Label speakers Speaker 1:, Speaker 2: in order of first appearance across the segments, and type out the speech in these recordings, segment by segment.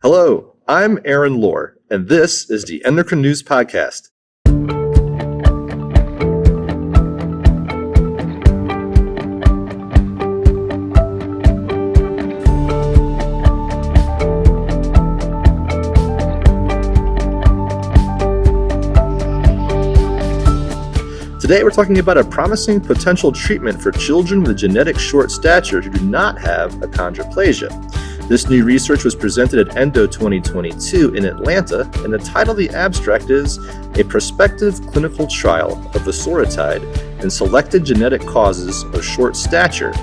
Speaker 1: Hello, I'm Aaron Lohr, and this is the Endocrine News Podcast. Today we're talking about a promising potential treatment for children with genetic short stature who do not have achondroplasia. This new research was presented at Endo 2022 in Atlanta, and the title of the abstract is A Prospective Clinical Trial of Vosoritide in Selected Genetic Causes of Short Stature.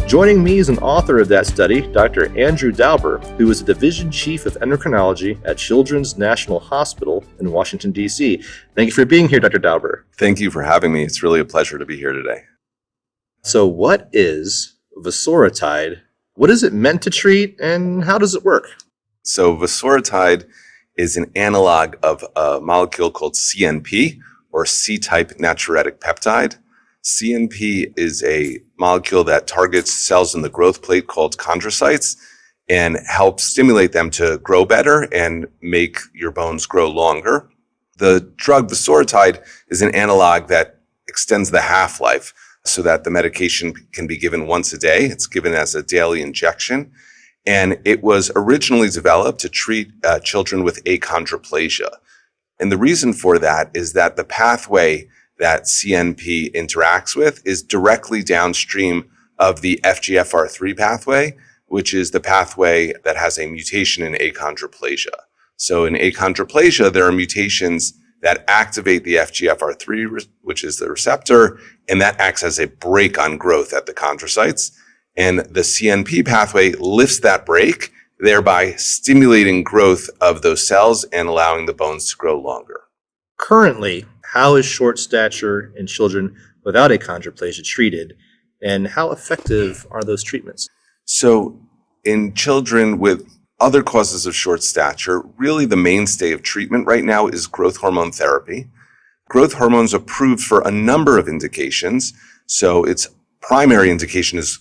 Speaker 1: Joining me is an author of that study, Dr. Andrew Dauber, who is the Division Chief of Endocrinology at Children's National Hospital in Washington, D.C. Thank you for being here, Dr. Dauber.
Speaker 2: Thank you for having me. It's really a pleasure to be here today.
Speaker 1: So what is Vosoritide? What is it meant to treat, and how does it work?
Speaker 2: So Vosoritide is an analog of a molecule called CNP, or C-type natriuretic peptide. CNP is a molecule that targets cells in the growth plate called chondrocytes and helps stimulate them to grow better and make your bones grow longer. The drug Vosoritide is an analog that extends the half-life so that the medication can be given once a day. It's given as a daily injection. And it was originally developed to treat children with achondroplasia. And the reason for that is that the pathway that CNP interacts with is directly downstream of the FGFR3 pathway, which is the pathway that has a mutation in achondroplasia. So in achondroplasia, there are mutations that activate the FGFR3, which is the receptor, and that acts as a brake on growth at the chondrocytes. And the CNP pathway lifts that brake, thereby stimulating growth of those cells and allowing the bones to grow longer.
Speaker 1: Currently, how is short stature in children without achondroplasia treated, and how effective are those treatments?
Speaker 2: So in children with other causes of short stature, really the mainstay of treatment right now is growth hormone therapy. Growth hormones approved for a number of indications. So its primary indication is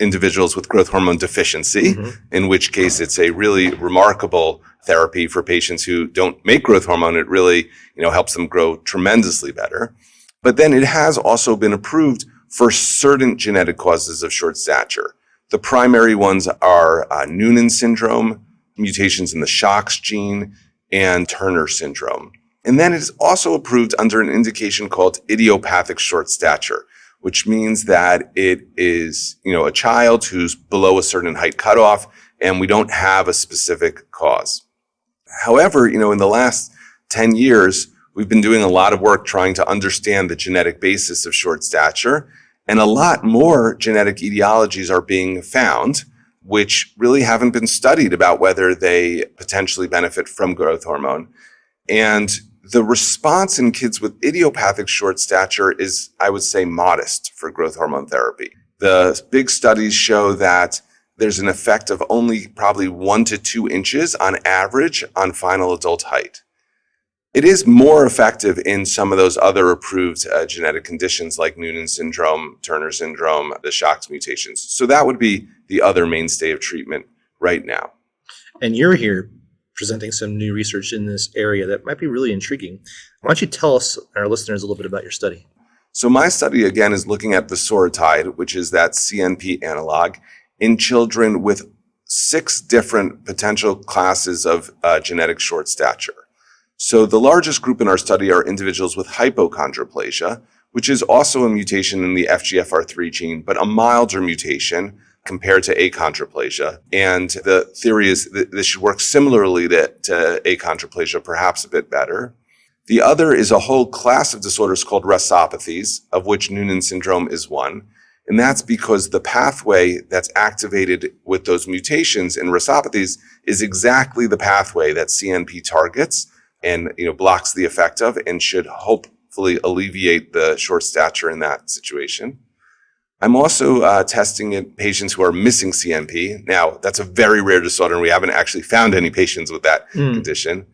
Speaker 2: individuals with growth hormone deficiency, in which case it's a really remarkable therapy for patients who don't make growth hormone. It really, helps them grow tremendously better. But then it has also been approved for certain genetic causes of short stature. The primary ones are Noonan syndrome, mutations in the SHOX gene, and Turner syndrome. And then it is also approved under an indication called idiopathic short stature, which means that it is, a child who's below a certain height cutoff, and we don't have a specific cause. However, in the last 10 years, we've been doing a lot of work trying to understand the genetic basis of short stature, and a lot more genetic etiologies are being found, which really haven't been studied about whether they potentially benefit from growth hormone. And the response in kids with idiopathic short stature is, I would say, modest for growth hormone therapy. The big studies show that there's an effect of only probably 1 to 2 inches on average on final adult height. It is more effective in some of those other approved genetic conditions like Noonan syndrome, Turner syndrome, the SHOX mutations. So that would be the other mainstay of treatment right now.
Speaker 1: And you're here presenting some new research in this area that might be really intriguing. Why don't you tell us, our listeners, a little bit about your study?
Speaker 2: So my study, again, is looking at Vosoritide, which is that CNP analog, in children with 6 different potential classes of genetic short stature. So the largest group in our study are individuals with hypochondroplasia, which is also a mutation in the FGFR3 gene, but a milder mutation compared to achondroplasia. And the theory is that this should work similarly to achondroplasia, perhaps a bit better. The other is a whole class of disorders called rhesopathies, of which Noonan syndrome is one. And that's because the pathway that's activated with those mutations in rhesopathies is exactly the pathway that CNP targets and blocks the effect of, and should hopefully alleviate the short stature in that situation. I'm also testing in patients who are missing CNP. Now, that's a very rare disorder, and we haven't actually found any patients with that condition.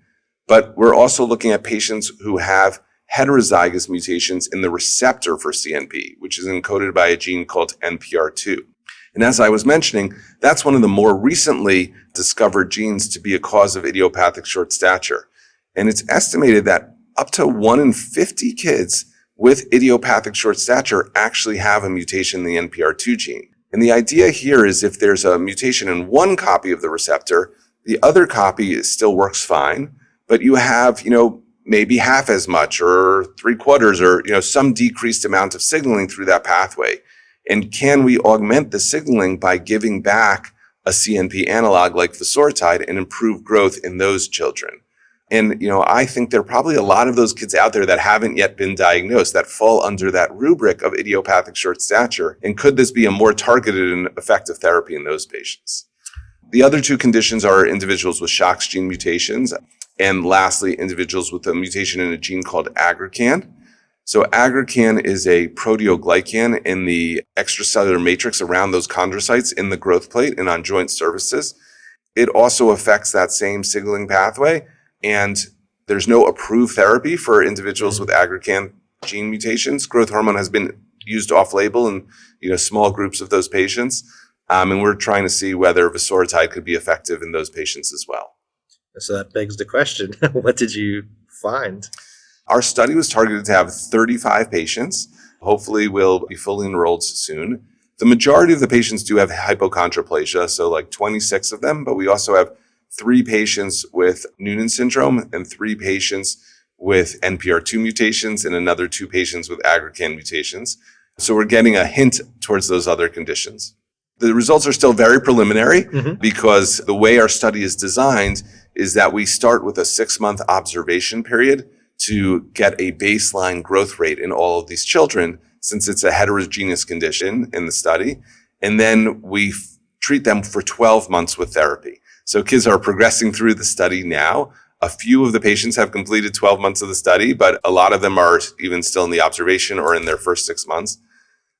Speaker 2: But we're also looking at patients who have heterozygous mutations in the receptor for CNP, which is encoded by a gene called NPR2. And as I was mentioning, that's one of the more recently discovered genes to be a cause of idiopathic short stature. And it's estimated that up to 1 in 50 kids with idiopathic short stature actually have a mutation in the NPR2 gene. And the idea here is if there's a mutation in one copy of the receptor, the other copy still works fine, but you have, maybe half as much or 3/4 or, some decreased amount of signaling through that pathway. And can we augment the signaling by giving back a CNP analog like Vosoritide and improve growth in those children? And, I think there are probably a lot of those kids out there that haven't yet been diagnosed that fall under that rubric of idiopathic short stature. And could this be a more targeted and effective therapy in those patients? The other two conditions are individuals with SHOX gene mutations, and lastly, individuals with a mutation in a gene called aggrecan. So aggrecan is a proteoglycan in the extracellular matrix around those chondrocytes in the growth plate and on joint surfaces. It also affects that same signaling pathway, and there's no approved therapy for individuals with aggrecan gene mutations. Growth hormone has been used off-label in small groups of those patients, and we're trying to see whether Vosoritide could be effective in those patients as well.
Speaker 1: So that begs the question, what did you find?
Speaker 2: Our study was targeted to have 35 patients. Hopefully we'll be fully enrolled soon. The majority of the patients do have hypochondroplasia, so like 26 of them, but we also have 3 patients with Noonan syndrome and 3 patients with NPR2 mutations and another 2 patients with aggrecan mutations. So we're getting a hint towards those other conditions. The results are still very preliminary because the way our study is designed is that we start with a 6-month observation period to get a baseline growth rate in all of these children, since it's a heterogeneous condition in the study. And then we treat them for 12 months with therapy. So kids are progressing through the study now. A few of the patients have completed 12 months of the study, but a lot of them are even still in the observation or in their first 6 months.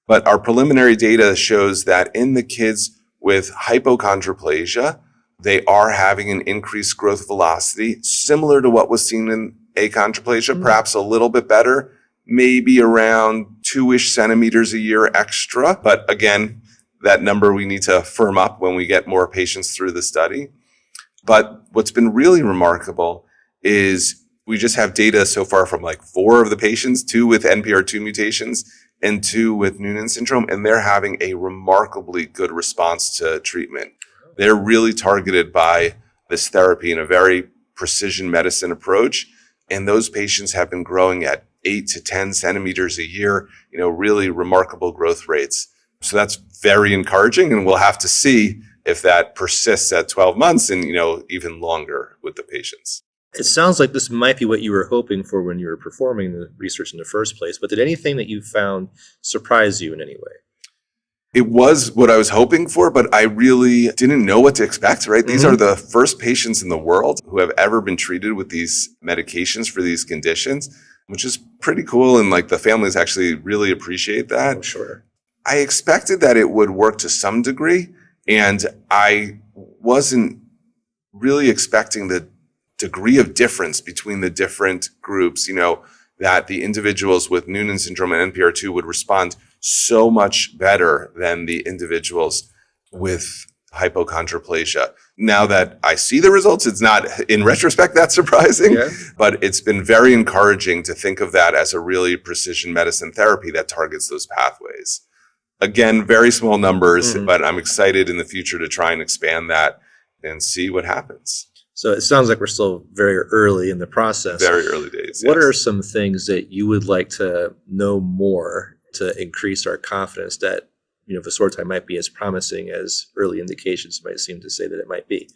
Speaker 2: But our preliminary data shows that in the kids with hypochondroplasia, they are having an increased growth velocity, similar to what was seen in achondroplasia, perhaps a little bit better, maybe around 2-ish centimeters a year extra. But again, that number we need to firm up when we get more patients through the study. But what's been really remarkable is we just have data so far from like 4 of the patients, 2 with NPR2 mutations and 2 with Noonan syndrome, and they're having a remarkably good response to treatment. They're really targeted by this therapy in a very precision medicine approach. And those patients have been growing at 8 to 10 centimeters a year, really remarkable growth rates. So that's very encouraging, and we'll have to see if that persists at 12 months and, even longer with the patients.
Speaker 1: It sounds like this might be what you were hoping for when you were performing the research in the first place, but did anything that you found surprise you in any way?
Speaker 2: It was what I was hoping for, but I really didn't know what to expect, right? These are the first patients in the world who have ever been treated with these medications for these conditions, which is pretty cool. And like the families actually really appreciate that.
Speaker 1: Oh, sure.
Speaker 2: I expected that it would work to some degree, and I wasn't really expecting the degree of difference between the different groups, that the individuals with Noonan syndrome and NPR2 would respond so much better than the individuals with hypochondroplasia. Now that I see the results, it's not, in retrospect, that surprising, but it's been very encouraging to think of that as a really precision medicine therapy that targets those pathways. Again, very small numbers, but I'm excited in the future to try and expand that and see what happens.
Speaker 1: So it sounds like we're still very early in the process.
Speaker 2: Very early days.
Speaker 1: What are some things that you would like to know more to increase our confidence that Vosoritide might be as promising as early indications might seem to say that it might be?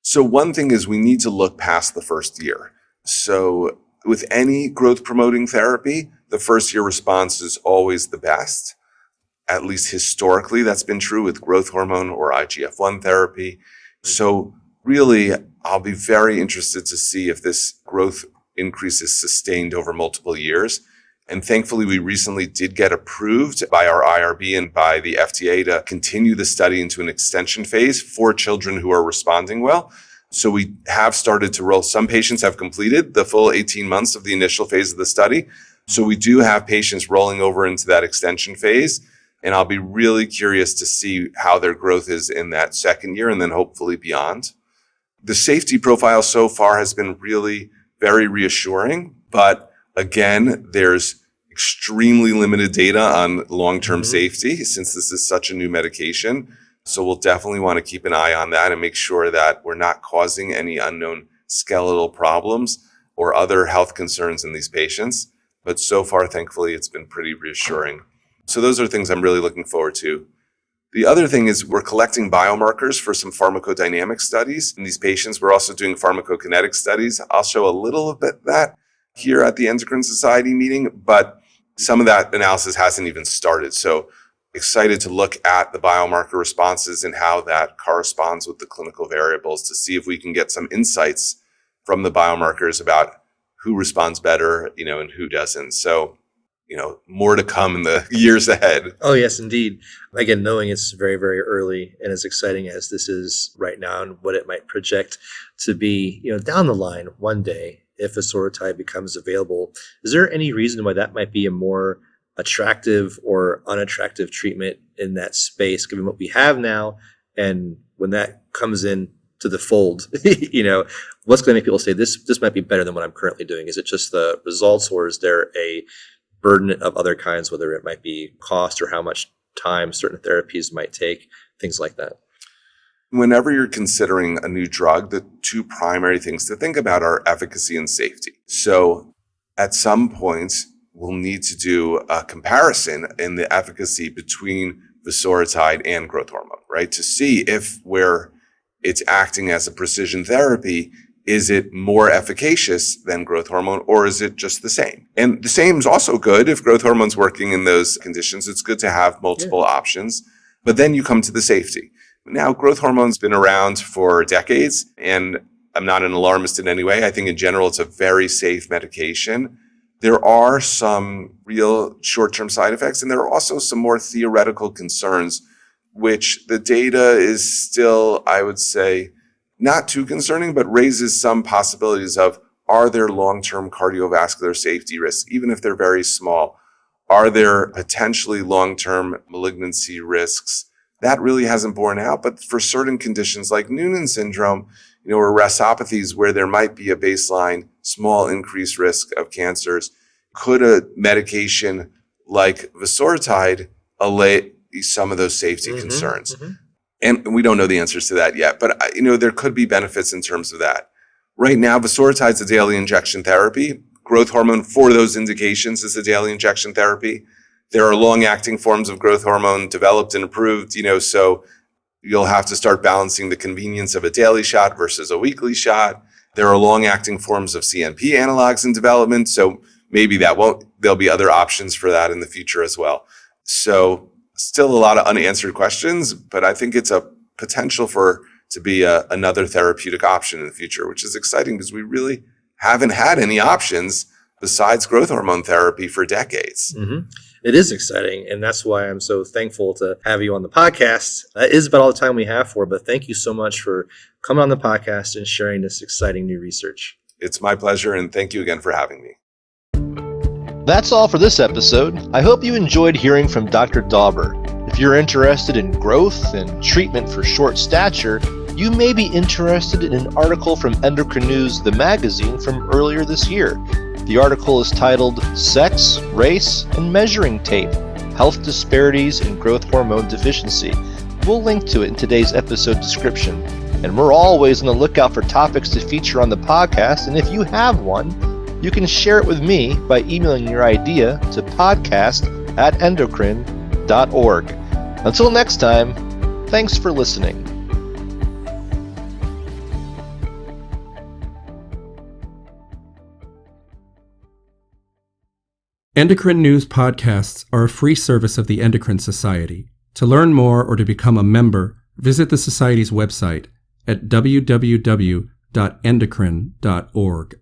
Speaker 2: So one thing is we need to look past the first year. So with any growth promoting therapy, the first year response is always the best. At least historically, that's been true with growth hormone or IGF-1 therapy. So really, I'll be very interested to see if this growth increase is sustained over multiple years. And thankfully, we recently did get approved by our IRB and by the FDA to continue the study into an extension phase for children who are responding well. So we have started to roll. Some patients have completed the full 18 months of the initial phase of the study. So we do have patients rolling over into that extension phase. And I'll be really curious to see how their growth is in that second year and then hopefully beyond. The safety profile so far has been really very reassuring, but again, there's extremely limited data on long-term safety since this is such a new medication. So we'll definitely want to keep an eye on that and make sure that we're not causing any unknown skeletal problems or other health concerns in these patients. But so far, thankfully, it's been pretty reassuring. So those are things I'm really looking forward to. The other thing is we're collecting biomarkers for some pharmacodynamic studies in these patients. We're also doing pharmacokinetic studies. I'll show a little bit of that here at the Endocrine Society meeting, but some of that analysis hasn't even started. So excited to look at the biomarker responses and how that corresponds with the clinical variables to see if we can get some insights from the biomarkers about who responds better, and who doesn't. So, more to come in the years ahead.
Speaker 1: Oh, yes, indeed. Again, knowing it's very, very early and as exciting as this is right now and what it might project to be, down the line one day if Vosoritide becomes available, is there any reason why that might be a more attractive or unattractive treatment in that space, given what we have now? And when that comes in to the fold, what's going to make people say this might be better than what I'm currently doing? Is it just the results, or is there a burden of other kinds, whether it might be cost or how much time certain therapies might take, things like that?
Speaker 2: Whenever you're considering a new drug, the two primary things to think about are efficacy and safety. So at some points, we'll need to do a comparison in the efficacy between Vosoritide and growth hormone, right? To see if where it's acting as a precision therapy, is it more efficacious than growth hormone, or is it just the same? And the same is also good. If growth hormone's working in those conditions, it's good to have multiple options. But then you come to the safety. Now, growth hormone's been around for decades, and I'm not an alarmist in any way. I think in general, it's a very safe medication. There are some real short-term side effects, and there are also some more theoretical concerns, which the data is still, I would say, not too concerning, but raises some possibilities of, are there long-term cardiovascular safety risks, even if they're very small? Are there potentially long-term malignancy risks? That really hasn't borne out, but for certain conditions like Noonan syndrome, or restopathies where there might be a baseline small increased risk of cancers, could a medication like Vosoritide allay some of those safety concerns? And we don't know the answers to that yet, but there could be benefits in terms of that. Right now, Vosoritide is a daily injection therapy. Growth hormone for those indications is a daily injection therapy. There are long-acting forms of growth hormone developed and approved, so you'll have to start balancing the convenience of a daily shot versus a weekly shot. There are long-acting forms of CNP analogs in development, so maybe there'll be other options for that in the future as well. So still a lot of unanswered questions, but I think it's a potential to be another therapeutic option in the future, which is exciting because we really haven't had any options besides growth hormone therapy for decades.
Speaker 1: It is exciting, and that's why I'm so thankful to have you on the podcast. That is about all the time we have for, but thank you so much for coming on the podcast and sharing this exciting new research.
Speaker 2: It's my pleasure, and thank you again for having me.
Speaker 3: That's all for this episode. I hope you enjoyed hearing from Dr. Dauber. If you're interested in growth and treatment for short stature, you may be interested in an article from Endocrine News, the magazine, from earlier this year. The article is titled Sex, Race, and Measuring Tape, Health Disparities in Growth Hormone Deficiency. We'll link to it in today's episode description. And we're always on the lookout for topics to feature on the podcast, and if you have one, you can share it with me by emailing your idea to podcast@endocrine.org. Until next time, thanks for listening.
Speaker 4: Endocrine News podcasts are a free service of the Endocrine Society. To learn more or to become a member, visit the Society's website at www.endocrine.org.